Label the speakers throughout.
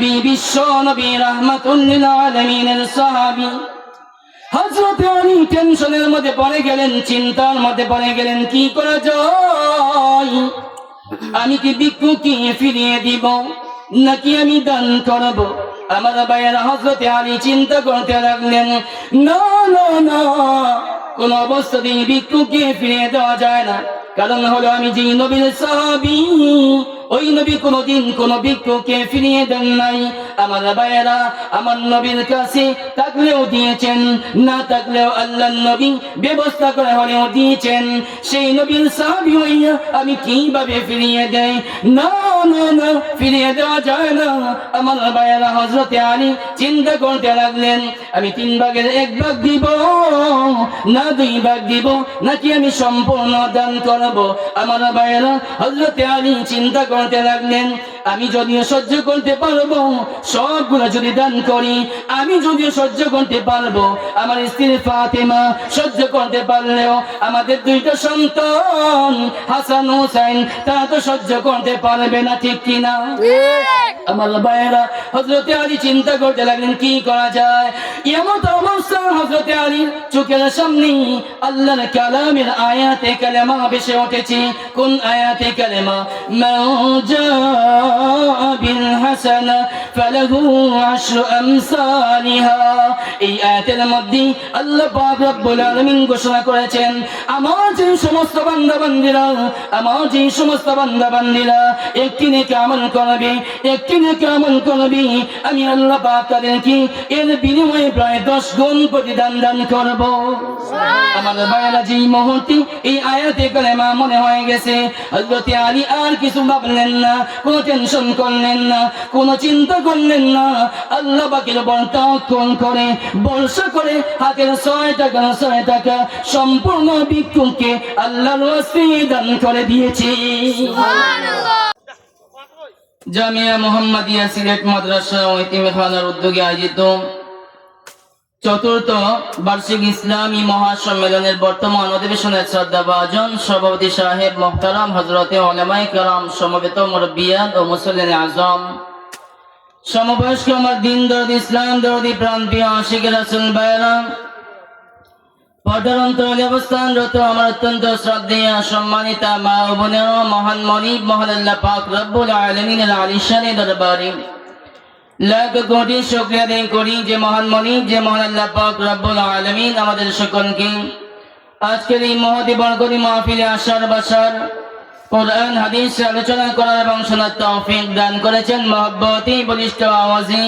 Speaker 1: বিশ্ব নবী রাহমাতুল লিল আলামিনের সাহাবী হযরত আলী টেনশনের মধ্যে পড়ে গেলেন, চিন্তার মধ্যে পড়ে গেলেন, কি করা যায়? আমি কি ভিক্ষুককে ফিরিয়ে দিব নাকি আমি দান করব? আমার ভাইয়েরা হযরত আলী চিন্তা করতে লাগলেন, না না না, কোন অবস্থাতেই ভিক্ষুককে ফিরিয়ে দেওয়া যায় না। কারণ হলো আমি যে নবীর সাহাবী, ওই নবী কোনদিন কোন ভিক্ষুককে ফিরিয়ে দেন নাই। আমার ভাইয়েরা আমার নবীর কাছে থাকলেও দিয়েছেন, না থাকলেও আল্লাহর নবী ব্যবস্থা করে হলেও দিয়েছেন। সেই নবীর সাহাবী হইয়া আমি কিভাবে ফিরিয়ে দেই? না না না, ফিরিয়ে দেওয়া যায় না। আমার ভাইয়েরা হযরত আলী চিন্তা করতে লাগলেন, আমি 3 ভাগের 1 ভাগ দিব না 2 ভাগ দিব, নাকি আমি সম্পূর্ণ দান করব? আমার ভাইয়েরা হযরত আলী চিন্তা করতে লাগলেন, আমি যদিও সহ্য করতে পারবো সবগুলো যদি দান করি, আমি যদিও সহ্য করতে পারবো, আমার স্ত্রী ফাতেমা সহ্য করতে পারলেও আমাদের 2টা সন্তান হাসান হুসাইন তারা তো সহ্য করতে পারবে না, ঠিক কিনা? আমার ভাইয়েরা হযরত আলী চিন্তা করতে লাগলেন, কি করা যায়? এমন অবস্থা হযরত আলীর চোখের সামনে আল্লাহর কালামের আয়াতে কালেমা ভেসে উঠেছে। কোন আয়াতে কালেমা? মাউজা বিল হাসানা ফালাহু আশরু আমসালিহা। এই আয়াতের মধ্যে আল্লাহ পাক রব্বুল আলামিন ঘোষণা করেছেন, আমার যে সমস্ত বান্দা-বান্দীরা, আমার যে সমস্ত বান্দা-বান্দীরা একটি নেকি আমল করবে, একটি নেকি আমল করবে, আমি আল্লাহ পাক তাদেরকে এর বিনিময়ে প্রায় 10 গুণ প্রতিদান দান করব। আমার ভাইয়েরা যেই মুহূর্তে এই আয়াতে কালেমা মনে হয়ে গেছে, হযরত আলী আর কিছু ভাবলেন না, কোনো টেনশন করলেন না, কোনো চিন্তা করলেন না। আল্লাহ পাকের উপর তাওয়াক্কুল করে বর্ষা করে হাতের 6 টাকা সম্পূর্ণ ভিক্ষুককে আল্লাহর ওয়াসিলায় দান করে দিয়েছে। সুবহানাল্লাহ। জামিয়া মুহাম্মাদিয়া সিলেট মাদ্রাসা ও ইতিমখানার উদ্যোগে আয়োজিত 4th বার্ষিক ইসলামী মহাসম্মেলনের বর্তমান অধিবেশনের শ্রদ্ধাভাজন সভাপতি সাহেব মোহতারাম হযরতে উলামায়ে কেরাম, সমবেত মুরব্বিয়ান ও মুসল্লিন আযম, সমবয়স্ক আমার দিন দরদি ইসলাম দরদি প্রাণপ্রিয় আশিক রাসূল ভাইরা, পর্দার অন্তরালে অবস্থানরত আমার অত্যন্ত শ্রদ্ধেয় সম্মানিতা মা ও বোনেরা, মহান মনিব মহান আল্লাহ পাক রব্বুল আলামিনের আলিশানে দরবারে লাখ কোটি শুকরিয়া আদায় করি যে মহান মনিব, যে মহান আল্লাহ পাক রব্বুল আলামিন আমাদের সকলকে আজকের এই মহতি বরকতি মাহফিলে আসার বসার, কোরআন হাদিস আলোচনা করার এবং শোনার তৌফিক দান করেছেন। মহব্বতি বলিষ্ঠ আওয়াজে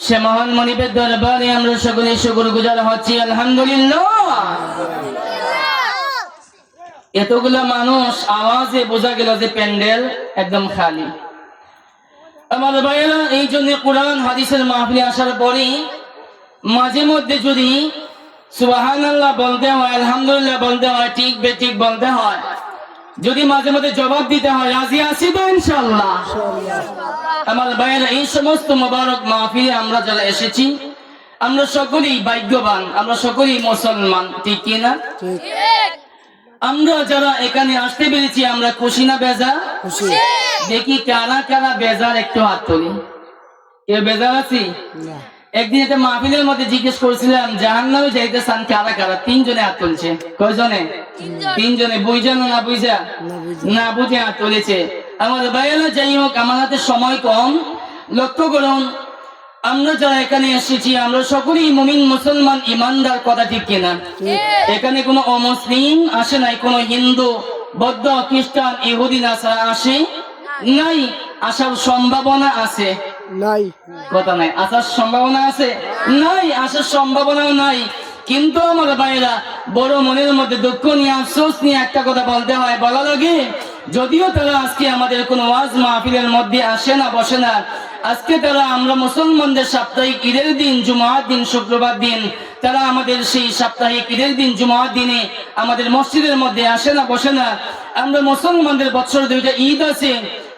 Speaker 1: সে মহান মনিবের দরবারে আমরা সকলে শুকরগুজার হচ্ছি, আলহামদুলিল্লাহ। এতগুলা মানুষ, আওয়াজে বোঝা গেল যে প্যান্ডেল একদম খালি। আমার ভাইয়েরা, এই জন্য কোরআন হাদিসের মাহফিলে আসার পরে মাঝে মধ্যে যদি সুবহানাল্লাহ বলতে হয়, আলহামদুলিল্লাহ বলতে হয়, ঠিক বেঠিক বলতে হয়, যদি মাঝে মধ্যে জবাব দিতে হয়, রাজি আছি তো ইনশাআল্লাহ? আমার ভাইয়েরা, এই সমস্ত মোবারক মাহফিলে আমরা যারা এসেছি আমরা সকলেই ভাগ্যবান, আমরা সকলেই মুসলমান, ঠিক কিনা? আমরা যারা এখানে আসতে পেরেছি আমরা খুশি না বেজার? দেখি কারা কারা বেজার, একটু হাত তুলি। কেউ বেজার আছি? একদিন একটা মাহফিলের মধ্যে জিজ্ঞেস করেছিলাম জাহান্নামে যাইতে চান কারা কারা? 3 জনে হাত তুলছে। কয়জনে? 3 জনে। বুঝানো না বুঝা? না বুঝে হাত তুলেছে। আমার ভাইয়েরা, যাই হোক, আমার হাতে সময় কম, লক্ষ্য করুন, আমরা যারা এখানে এসেছি আমরা সকলেই মুমিন মুসলমান ইমানদার, কথা ঠিক কিনা? এখানে কোনো অমুসলিম আসে নাই, কোনো হিন্দু বৌদ্ধ খ্রিস্টান ইহুদি নাসারা আসে নাই। আসার সম্ভাবনা আছে নাই? কথা নাই। আসার সম্ভাবনা আছে নাই? আসার সম্ভাবনাও নাই। কিন্তু আমার ভাইরা, বড় মনের মধ্যে দুঃখ নিয়ে, আফসোস নিয়ে একটা কথা বলতে হয়, বলা লাগে, যদিও তারা আজকে আমাদের কোনো ওয়াজ মাহফিলের মধ্যে আসে না, বসে না, আজকে তারা আমরা মুসলমানদের সাপ্তাহিক ঈদের দিন, জুমার দিন, শুক্রবার দিন, তারা আমাদের সেই সাপ্তাহিক ঈদের দিন, জুমার দিনে আমাদের মসজিদের মধ্যে আসে না, বসে না। আমরা মুসলমানদের বছর 2টা ঈদ আছে,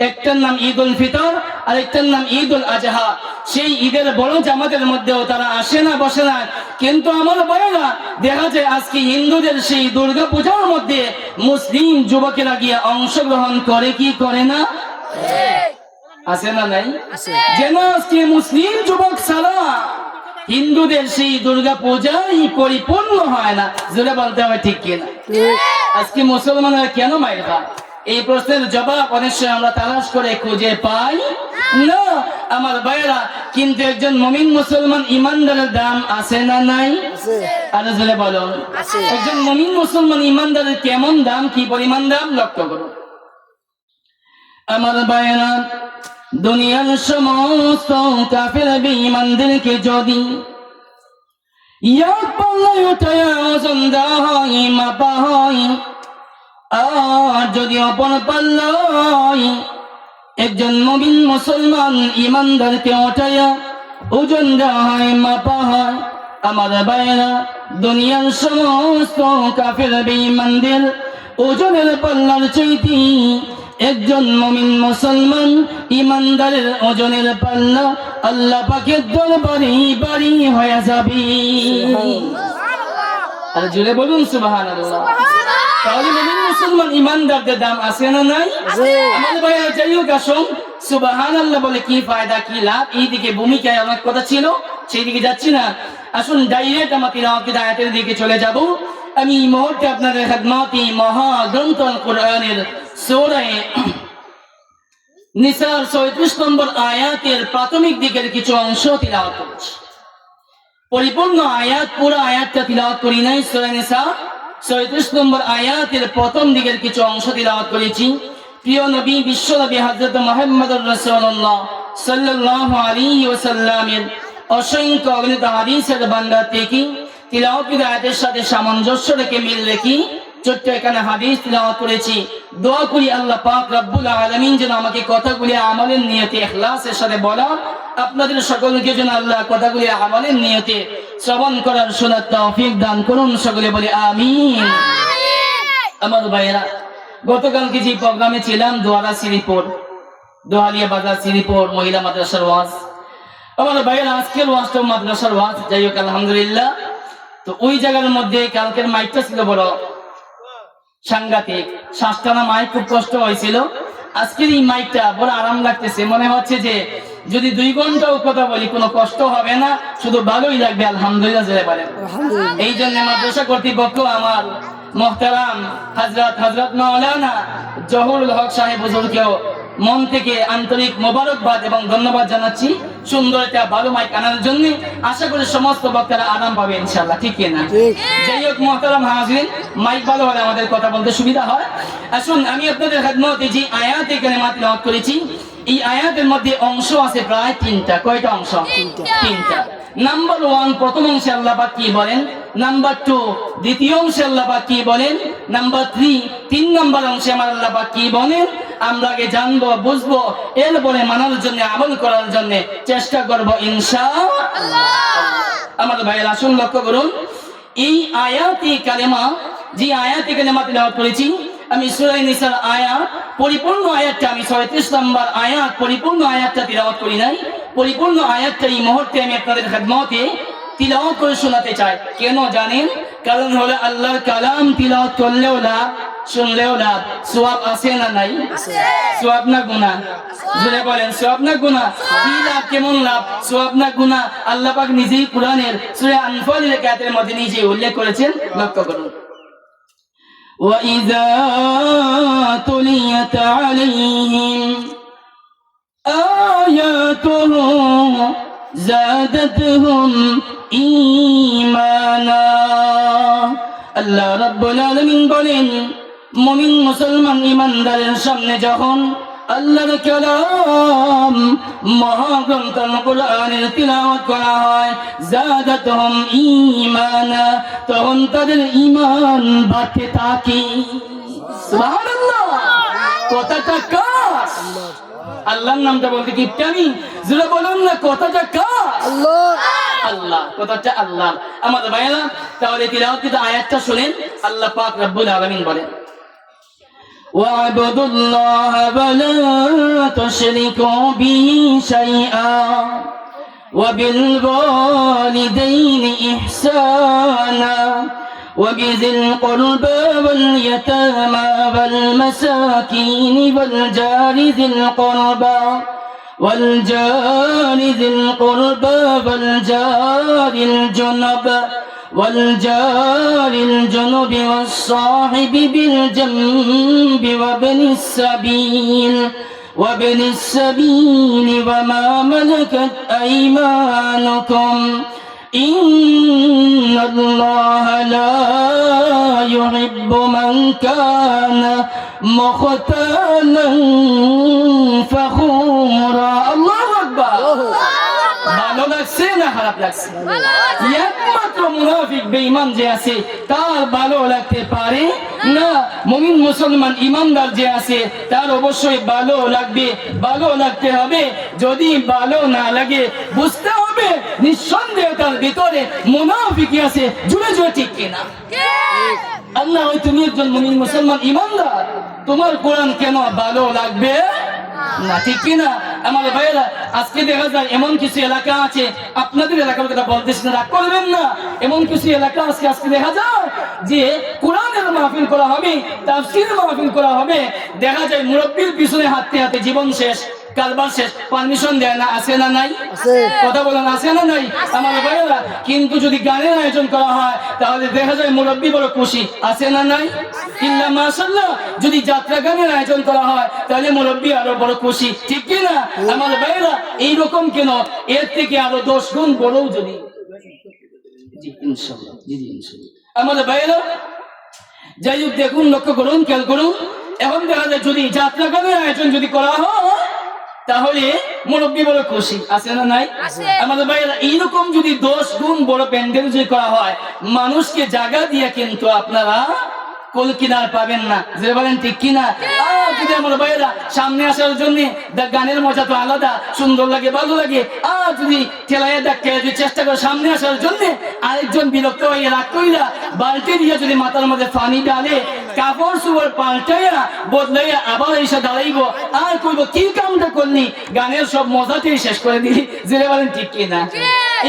Speaker 1: একটার নাম ঈদ উল ফিতর আর একটার নাম ঈদ উল আজহা। সেই ঈদের বড় জামাতের মধ্যেও তারা আসে না, বসে না। কিন্তু আমার ভাইয়েরা, দেখা যায় আজকে হিন্দুদের সেই দুর্গা পূজার মধ্যে মুসলিম যুবকেরা গিয়ে অংশগ্রহণ করে কি করে না? আছে না নাই? যেন আজকে মুসলিম যুবক ছাড়া হিন্দুদের সেই দুর্গা পূজাই পরিপূর্ণ হয় না। জোরে বলতে হবে ঠিক কিনা? আজকে মুসলমানরা কেন মায়ের খায়? এই প্রশ্নের জবাব অনেক সময় আমরা তালাশ করে খুঁজে পাই না আমার ভাইয়েরা। কিন্তু একজন মুমিন মুসলমান ইমানদারের দাম আছে না নাই? আর জোরে বলুন, একজন মুমিন মুসলমান ইমানদারের কেমন দাম, কি পরিমাণ দাম লক্ষ্য করুন আমার ভাইয়েরা। দুনিয়ার সমস্ত কাফের বেঈমানদেরকে যদি এক পাল্লায় উঠায়া ওজন দেওয়া হয়, মাপা হয়, আর যদি অপর পাল্লায় একজন মুমিন মুসলমান ইমানদারকে উঠায়া ওজন দেওয়া হয়, মাপা হয়, আমার ভাইয়েরা দুনিয়ার সমস্ত কাফের বেঈমানদের ওজনের পাল্লার চাইতে একজন মুমিন মুসলমান ইমানদারের ওজনের পাল্লা আল্লাহ পাকের দরবারে ভারী হয়ে যাবে। আর জোরে বলুন সুবহানাল্লাহ। তাহলে মুমিন মুসলমান ইমানদারদের দাম আছে না নাই? আমাদের ভাইয়া যাই হোক, আসুন সুবহানাল্লাহ বলে কি ফায়দা, কি লাভ, এই দিকে ভূমিকায় অনেক কথা ছিল, সেই দিকে যাচ্ছি না। আসুন ডাইরেক্ট আমার তিলাওয়াতের আয়াতের দিকে চলে যাব। আমি এই মুহূর্তে আপনাদের খেদমতে মহাগ্রন্থ আল কোরআনের সূরা নিসার ৩৬ নম্বর আয়াতের প্রাথমিক দিকের কিছু অংশ তিলাওয়াত করছি। পরিপূর্ণ আয়াত, পুরো আয়াতটা তিলাওয়াত করি নাই। সূরা নিসা ৩৬ নম্বর আয়াতের প্রথম দিকের কিছু অংশ তিলাওয়াত করেছি। প্রিয় নবী বিশ্বনবী হযরত মুহাম্মদুর রাসূলুল্লাহ সাল্লাল্লাহু আলাইহি ওয়াসাল্লামের অসংখ্য অগণিত হাদিসের ভান্ডার থেকে তিলাওয়াতের আয়াতের সাথে সামঞ্জস্য রেখে মিল রেখে ছোট্ট এখানে হাদিস তিলাওয়াত করেছি। দোয়া করি আল্লাহ পাক রব্বুল আলামিন যেন আমাকে কথাগুলি আমলের নিয়তে ইখলাসের সাথে বলা, আপনাদের সকলকে যেন আল্লাহ কথাগুলি আমলের নিয়তে শ্রবণ করার শোনার তৌফিক দান করুন। সকলে বলে আমিন। আমার ভাইয়েরা, গতকালকে যে প্রোগ্রামে ছিলাম দোয়ারা শ্রীপুর, দোহালিয়া বাজার শ্রীপুর মহিলা মাদ্রাসার ওয়াজ। আমার ভাইয়েরা, আজকের ওয়াজটা মাদ্রাসার ওয়াজ, যাই হোক আলহামদুলিল্লাহ। তো ওই জায়গার মধ্যে কালকের মাইকটা ছিল বড় সাংঘাতিক, শ্বাসটানা মাইক, খুব কষ্ট হয়েছিল। আজকের এই মাইকটা বড় আরাম লাগতেছে, মনে হচ্ছে যে যদি 2 ঘন্টাও কথা বলি কোনো কষ্ট হবে না, শুধু ভালোই লাগবে। আলহামদুলিল্লাহ জেনে পারেন। এই জন্য মাদ্রাসা কর্তৃপক্ষ আমার মোহতারাম হযরত মাওলানা জহুরুল হক সাহেব হুজুরকেও মন থেকে আন্তরিক মোবারকবাদ এবং ধন্যবাদ জানাচ্ছি সুন্দর একটা ভালো মাইক আনার জন্য। আশা করি সমস্ত বক্তারা আরাম পাবে ইনশাআল্লাহ, ঠিক না? যাই হোক মোহতারাম হাজিরিন, মাইক ভালো হলে আমাদের কথা বলতে সুবিধা হয়। আসুন আমি আপনাদের খেদমতে যে আয়াত এখানে তিলাওয়াত করেছি, এই আয়াতের মধ্যে অংশ আছে প্রায় 3টা। কয়টা অংশ? 3টা। নাম্বার 1 প্রথম অংশে আল্লাহ পাক কি বলেন, নাম্বার 2 দ্বিতীয় অংশে আল্লাহ পাক কি বলেন, নাম্বার 3 নম্বর অংশে আমার আল্লাহ পাক কি বলেন আমরা আগে জানবো, বুঝবো, এরপরে মানার জন্য, আমল করার জন্য চেষ্টা করব ইনশাআল্লাহ। আমাদের ভাইয়ের আসুন লক্ষ্য করুন, এই আয়াতে কালেমা, যে আয়াতে কালেমা তিলাওয়াত করেছি আমি সূরা নিসার আয়াত, পরিপূর্ণ আয়াতটা আমি ৩৬ নম্বর আয়াত পরিপূর্ণ আয়াতটা তিলাওয়াত করি নাই। পরিপূর্ণ আয়াতটা এই মুহূর্তে আমি আপনাদের খেদমতে তিলাওয়াত করে শোনাতে চাই। কেন জানেন? কারণ হলো আল্লাহর কালাম তিলাওয়াত করলেও লাভ, শুনলেও লাভ। সওয়াব আছে না নাই? সওয়াব না গুনাহ? জোরে বলেন, সওয়াব না গুনাহ? কি লাভ, কেমন লাভ? সওয়াব না গুনাহ? আল্লাহ পাক নিজেই কুরআনের সূরা আনফালের আয়াতের মধ্যে নিজেই উল্লেখ করেছেন, লক্ষ্য করুন। وَإِذَا تُلِيَتْ عَلَيْهِمْ آيَاتُهُ زَادَتْهُمْ إِيمَانًا। আল্লাহ রাব্বুল আলামিন বলেন, মুমিন মুসলমান ইমানদারের সামনে যখন আল্লাহর কালাম মহাগ্রন্থ কোরআনের তিলাওয়াত করা হয়, যাদাতহুম ঈমানা, তখন তাদের ঈমান বাড়তে থাকে। সুবহানাল্লাহ। কথাটা কার? আল্লাহর নামটা বলতে কি আমি জোরে বলুন না, কথাটা কার? আল্লাহ। আল্লাহ, কথাটা আল্লাহ। আমাদের ভাইরা, তাহলে তিলাওয়াত আয়াতটা শুনেন। আল্লাহ পাক রব্বুল আলামিন বলেন, وَاعْبُدُوا اللَّهَ وَلَا تُشْرِكُوا بِهِ شَيْئًا وَبِالْوَالِدَيْنِ إِحْسَانًا وَبِذِي الْقُرْبَى وَالْيَتَامَى وَالْمَسَاكِينِ وَالْجَارِ ذِي الْقُرْبَى والجار ذي القربى والجار الجنب والصاحب بالجنب وابن السبيل وما ملكت أيمانكم إن الله لا يحب من كان مختالا فخورا الله أكبر ভালো লাগছে না খারাপ লাগছে? একমাত্র মুনাফিক বেঈমান যে আছে তার ভালো লাগতে পারে না। মুমিন মুসলমান ইমানদার যে আছে তার অবশ্যই ভালো লাগবে, ভালো লাগতে হবে। যদি ভালো না লাগে বুঝতে হবে নিঃসন্দেহে তার ভিতরে মুনাফিকি আছে। জুড়ে জুড়ে ঠিক কিনা? আল্লাহ ওই তুমি একজন মুমিন মুসলমান ইমানদার, তোমার কোরআন কেন ভালো লাগবে না? ঠিক কিনা আমার ভাইয়েরা? আজকে দেখা যায় এমন কিছু এলাকা আছে, আপনাদের এলাকার কথা বলতেছি না, রাগ করবেন না, এমন কিছু এলাকা আজকে দেখা যায় যে কোরআনের মাহফিল করা হবে, তাফসীর মাহফিল করা হবে, দেখা যায় মুরব্বির পিছনে হাঁটতে হাঁটতে জীবন শেষ, কারবার শেষ, পারমিশন দেয় না। আছে না নাই? কথা বলেন, আছে না নাই আমার ভাইয়েরা? কিন্তু যদি গানের আয়োজন করা হয় তাহলে দেখা যায় মুরব্বি বড় খুশি। আছে না নাই? ইল্লা মাশাআল্লাহ। যদি যাত্রা গানের আয়োজন করা হয় তাহলে মুরব্বি আরো বড় খুশি। ঠিক কি না আমার ভাইয়েরা? এইরকম কেন? এর থেকে আরো 10 গুণ বড়ও যদি, জি ইনশাআল্লাহ, জি ইনশাআল্লাহ আমার ভাইয়েরা। যাই হোক, দেখুন, লক্ষ্য করুন, খেয়াল করুন। এখন দেখা যায় যদি যাত্রা গানের আয়োজন যদি করা হয় তাহলে মুরব্বী বড় খুশি। আছে না নাই আমাদের ভাইয়েরা? এইরকম যদি 10 গুণ বড় প্যান্ডেল যদি করা হয়, মানুষকে জায়গা দিয়ে কিন্তু আপনারা কোল কিনার পাবেন না। যে বলেন ঠিক কিনা? যদি আমার ভাইয়েরা সামনে আসার জন্য গানের মজা তো আলাদা, সুন্দর লাগে, ভালো লাগে। যদি ঠেলাইয়া ডাক্তার যদি চেষ্টা করে সামনে আসার জন্য, আরেকজন বিরক্ত হয়ে রাগ কইরা বালতি দিয়ে যদি মাথার মধ্যে পানি ডালে, কাপড় চোপড় পাল্টাইয়া বদলাইয়া আবার এসে দাঁড়াইব আর কইব কি কামটা করলি, গানের সব মজাতেই শেষ করে দিলি। যে বলেন ঠিক কিনা?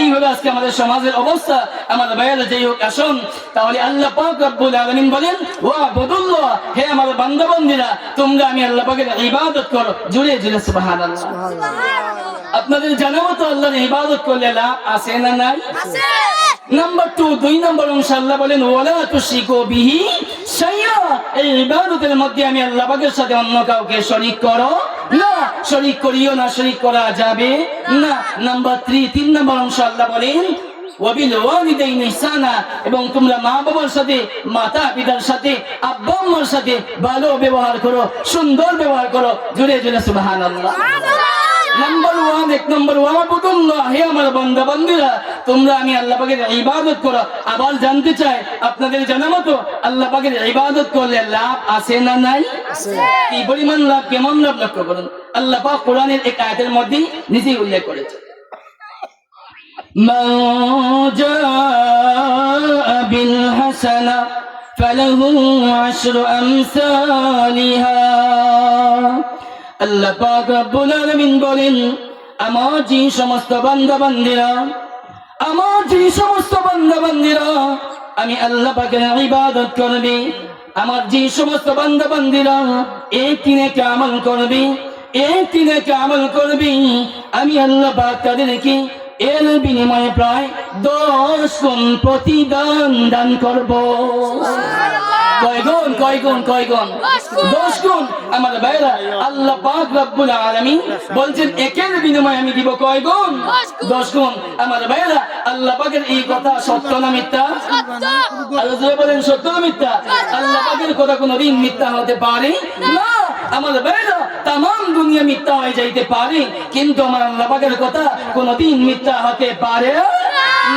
Speaker 1: এই হলো আজকে আমাদের সমাজের অবস্থা আমাদের ভাইয়েরা। যাই হোক, আসুন তাহলে আল্লাহ পাক রব্বুল আলামিন বলেন, ওয়া বুদুল্লাহ, হে আমার বান্দা বান্দীরা, তোমরা আমি আল্লাহ পাকের ইবাদত করো। জুড়ে জুড়ে সুবহানাল্লাহ। আপনাদের জানা মতো আল্লাহর ইবাদত করলে লাভ আছে না নাই? নাম্বার 2, 2 নম্বর অংশ আল্লাহ বলেন, ওয়ালা তুশরিকু বিহি শাইআ। এই ইবাদতের মধ্যে আমি আল্লাহ পাকের সাথে অন্য কাউকে শরীক করো না, শরীক করিও না, শরীক করা যাবে না। নাম্বার 3 নম্বর অংশ আল্লাহ বলেন, ওয়াবিল ওয়ালিদাইনি ইহসানা, এবং তোমরা মা বাবার সাথে, মাতা পিতার সাথে, আব্বা আম্মার সাথে ভালো ব্যবহার করো, সুন্দর ব্যবহার করো। জুড়ে জুড়ে সুবহানাল্লাহ। নাম্বার 1, 1 নম্বর, ওয়াবুদুল্লাহ, হে আমার বান্দা বান্দীরা, তোমরা আমি আল্লাহ পাকের ইবাদত করো। আবার জানতে চাই, আপনাদের জানা মতো আল্লাহ পাকের ইবাদত করলে লাভ আছে না নাই? কি পরিমাণ লাভ, কেমন লাভ লক্ষ্য করুন। আল্লাহ পাক কোরআনের এক আয়াতের মধ্যে নিজেই উল্লেখ করেছে, মান জাআ বিল হাসানা ফালাহু আশরু আমসালিহা। আল্লাহ পাক রব্বুল আলামিন বলেন, আমার যে সমস্ত বান্দা বান্দীরা, আমার যে সমস্ত বান্দা বান্দীরা আমি আল্লাহ পাকের ইবাদত করবে, আমার যে সমস্ত বান্দা বান্দীরা একটি নেক আমল করবে, একটি নেক আমল করবে, আমি আল্লাহ পাক তাদেরকে এর বিনিময়ে প্রায় 10 গুণ প্রতিদান দান করব। কয় গুণ? 10 গুণ। আমার ভাইরা, আল্লাহ পাক রব্বুল আলামিন বলছেন একের বিনিময়ে আমি দিব কয় গুণ? 10 গুণ। আমার ভাইরা, আল্লাহ পাকের এই কথা সত্য না মিথ্যা? আল্লাহ বলেন সত্য না মিথ্যা? আল্লাহ পাকের কথা কোনোদিন মিথ্যা হতে পারে না। আমার ভাইরা, তামাম দুনিয়া মিথ্যা হয়ে যাইতে পারে, কিন্তু আমার আল্লাহ পাকের কথা কোনোদিন মিথ্যা হতে পারে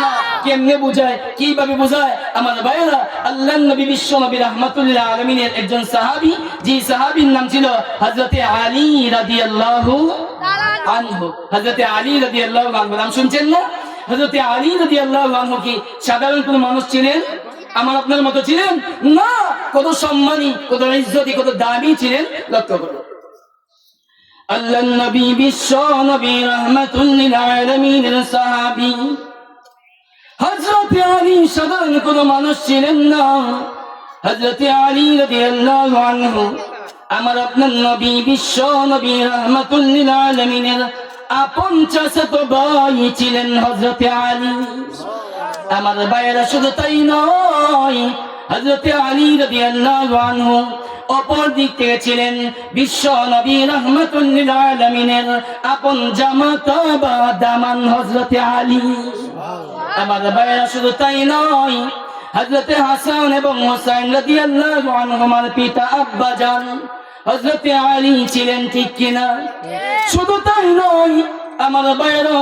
Speaker 1: না। কেমনে বুঝায়, কিভাবে বুঝায় আমার ভাইরা? আল্লাহর নবী, বিশ্ব নবী রাহমাতুল্লিল আলামিনের একজন সাহাবী, যে সাহাবীর নাম ছিল হযরতে আলী রাদিয়াল্লাহু আনহু। হযরতে আলী রাদিয়াল্লাহু আনহু নাম শুনছেন না? হযরতে আলী রাদিয়াল্লাহু আনহু কি সাধারণ কোনো মানুষ ছিলেন? আমার আপনার মতো ছিলেন না। কত সম্মানী, কত ইজ্জতি, কত দামি ছিলেন লক্ষ্য করুন। আল্লাহর নবী, বিশ্ব নবী রাহমাতুল্লিল আলামিনের সাহাবী হযরতে আলী সাধারণ কোনো মানুষ ছিলেন না। হযরতে আলী রাদিয়াল্লাহু আনহু আমার আপনার নবী, বিশ্ব নবী রাহমাতুল্লিল আলামিনের আপন চাচাতো ভাই ছিলেন হযরতে আলী। আমার ভাইয়েরা শুধু তাই নয়, হযরতে আলী রাদিয়াল্লাহু আনহু অপর দিক থেকে ছিলেন বিশ্ব নবী রাহমাতুল লিল আলামিনের আপন জামাতা বা দামান হযরতে আলী। আমার ভাইয়েরা শুধু তাই নয়, হযরতে হাসান এবং হুসাইন রাদিয়াল্লাহু আনহুমার পিতা আব্বাজান হযরতে আলী ছিলেন, ঠিক কিনা? শুধু তাই নয় আমার ভাইয়েরা,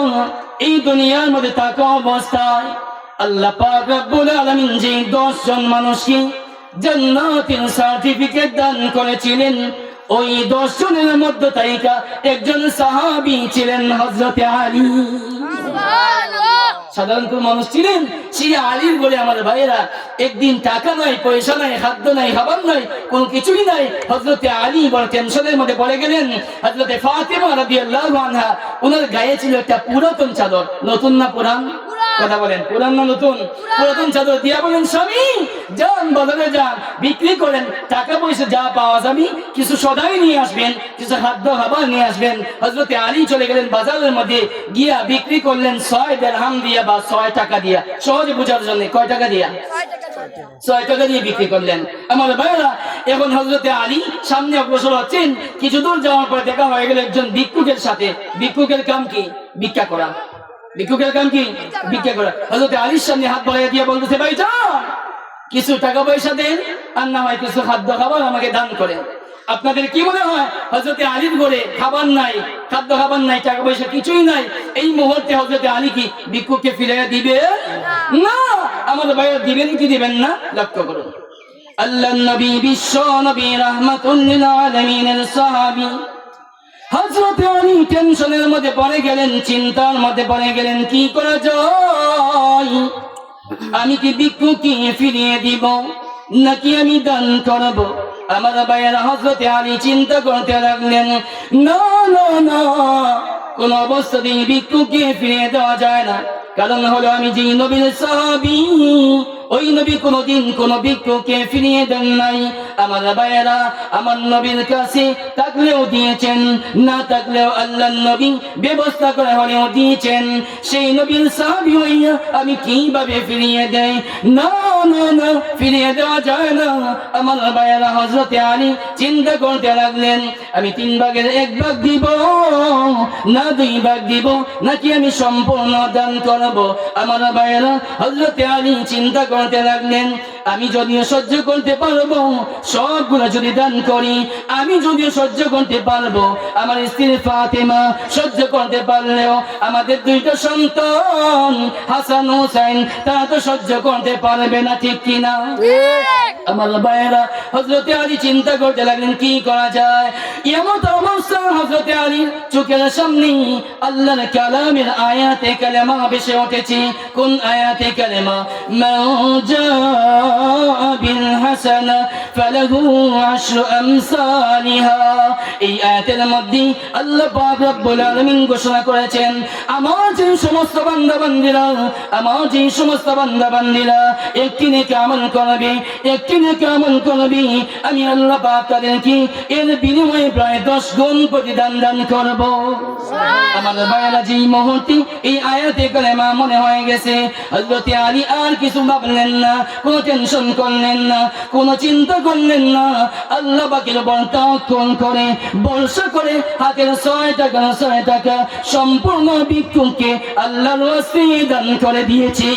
Speaker 1: এই দুনিয়ার মধ্যে থাকা অবস্থায় আল্লাহ পাক রব্বুল আলামিন যে 10 জন মানুষকে জান্নাতের সার্টিফিকেট দান করেছিলেন, ওই 10 জনের মধ্যে তাইকা একজন সাহাবী ছিলেন হযরতে আলী। সাধারণ কোন মানুষ ছিলেন, সেই আলীর বলে আমার ভাইয়েরা একদিন টাকা নাই, পয়সা নাই, খাদ্য নাই, খাবার নাই, কোনো কিছুই নাই। হযরতে আলী বড় টেনশনের মধ্যে পড়ে গেলেন। হযরতে ফাতেমা রাদিয়াল্লাহু আনহা, ওনার গায়ে ছিল একটা পুরাতন চাদর। নতুন না পুরান? কথা বলেন, পুরান না নতুন? পুরাতন চাদর দিয়া বলেন, স্বামী যান বাজারে যান, বিক্রি করেন, টাকা পয়সা যা পাওয়া যাবে কিছু সদাই নিয়ে আসবেন, কিছু খাদ্য খাবার নিয়ে আসবেন। হযরতে আলী চলে গেলেন বাজারের মধ্যে, গিয়া বিক্রি করলেন 6 দিরহাম দিয়া বা 6 টাকা দিয়া। সহজে বোঝার জন্য, কয় টাকা দিয়া? 6 টাকা দিয়ে বিক্রি করলেন। আমার ভাইরা, এখন হযরতে আলী সামনে অগ্রসর হচ্ছেন। কিছু দূর যাওয়ার পর দেখা হয়ে গেল একজন ভিক্ষুকের সাথে। ভিক্ষুকের কাম কি? ভিক্ষা করা। ভিক্ষুকের কাম কি? ভিক্ষা করা। হযরতে আলীর সামনে হাত বাড়াইয়া দিয়ে বলতেছে, ভাই যান, কিছু টাকা পয়সা দেন, আর না হয় কিছু খাদ্য খাবার আমাকে দান করেন। আপনাদের কি মনে হয় হযরতে আলীর ঘরে খাবার নাই, খাদ্য খাবার নাই, টাকা পয়সা কিছুই নাই, এই মুহূর্তে হযরতে আলী কি ভিক্ষুককে ফিরাইয়া দিবে? না। আমাদের ভাইরা দিবেন কি দিবেন না? লক্ষ্য করুন। আল্লাহর নবী, বিশ্ব নবী রাহমাতুল লিল আলামিনের সাহাবী হযরতে আলী টেনশনের মধ্যে পড়ে গেলেন, চিন্তার মধ্যে পড়ে গেলেন, কি করা যায়? আমি কি ভিক্ষুককে ফিরিয়ে দিব নাকি আমি দান করব? আমার ভাইয়েরা, হযরতে আলী চিন্তা করতে লাগলেন, না না না, কোন অবস্থাতেই ভিক্ষুককে ফিরিয়ে দেওয়া যায় না। কারণ হলো আমি যে নবীর সাহাবী, ওই নবী কোনদিন কোন ভিক্ষুককে ফিরিয়ে দেন নাই। আমার ভাইয়েরা, আমার নবীর কাছে থাকলেও দিয়েছেন, না থাকলেও আল্লাহর নবী ব্যবস্থা করে হলেও দিয়েছেন। সেই নবীর সাহাবী হইয়া আমি কিভাবে ফিরিয়ে দেই? না না না, ফিরিয়ে দেওয়া যায় না। আমার ভাইয়েরা, হযরতে আলী চিন্তা করতে লাগলেন, আমি 3 ভাগের 1 ভাগ দিব না 2 ভাগ দিব, নাকি আমি সম্পূর্ণ দান করব? আমার ভাইয়েরা, হযরতে আলী চিন্তা করতে লাগলেন, আমি যদিও সহ্য করতে পারবো সবগুলো যদি দান করি, আমি যদিও সহ্য করতে পারবো, আমার স্ত্রী ফাতেমা সহ্য করতে পারলেও আমাদের 2টা সন্তান হাসান হুসাইন তারা তো সহ্য করতে পারবে না, ঠিক কিনা? আমার ভাইয়েরা, হযরতে আলী চিন্তা করতে লাগলেন কি করা যায়। এমন অবস্থা হযরতে আলীর চোখের সামনে আল্লাহর কালামের আয়াতে কালেমা ভেসে উঠেছে। কোন আয়াতে কালেমা? মাউজা বিল হাসানা ফালাহু আশরু আমসালিহা। এই আয়াতের মধ্যে আল্লাহ পাক রব্বুল আলামিন ঘোষণা করেছেন, আমার যে সমস্ত বান্দা-বান্দীরা, আমার যে সমস্ত বান্দা-বান্দীরা একটি নেকি আমল করবে, একটি নেকি আমল করবে, আমি আল্লাহ পাক তাদেরকে এর বিনিময়ে প্রায় 10 গুণ প্রতিদান দান করব। আমার ভাইয়েরা, যে মুহূর্তে এই আয়াতে কালেমা মনে হয়ে গেছে, হযরতে আলী আর কিছু ভাবলেন না, কোনো টেনশন করলেন না, কোনো চিন্তা করলেন না। আল্লাহ পাকের উপর তাওয়াক্কুল করে বর্ষা করে হাতের 6 টাকা সম্পূর্ণ ভিক্ষুককে আল্লাহর ওয়াসিলায় দান করে দিয়েছে।